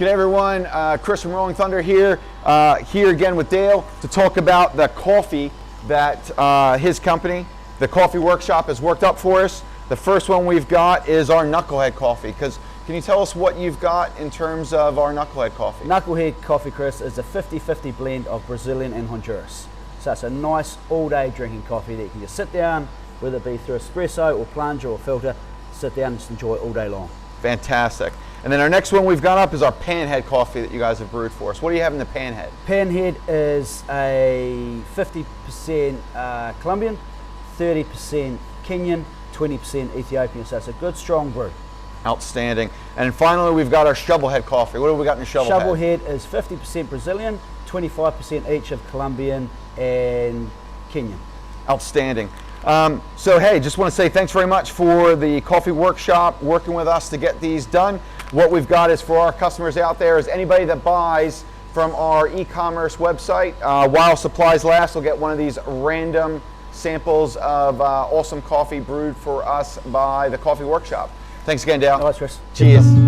Good everyone, Chris from Rolling Thunder here, here again with Dale to talk about the coffee that his company, the Coffee Workshop, has worked up for us. The first one we've got is our Knucklehead coffee. Can you tell us what you've got in terms of our Knucklehead coffee? Knucklehead coffee, Chris, is a 50-50 blend of Brazilian and Honduras. So it's a nice all-day drinking coffee that you can just sit down, whether it be through espresso or plunger or filter, sit down and just enjoy it all day long. Fantastic. And then our next one we've got up is our Panhead coffee that you guys have brewed for us. What do you have in the Panhead? Panhead is a 50% Colombian, 30% Kenyan, 20% Ethiopian. So it's a good, strong brew. Outstanding. And finally, we've got our Shovelhead coffee. What have we got in Shovelhead? Shovelhead is 50% Brazilian, 25% each of Colombian and Kenyan. Outstanding. So hey, just want to say thanks very much for the Coffee Workshop working with us to get these done. What we've got is for our customers out there is anybody that buys from our e-commerce website, while supplies last, will get one of these random samples of awesome coffee brewed for us by the Coffee Workshop. Thanks again, Dale. All right, Chris. Cheers.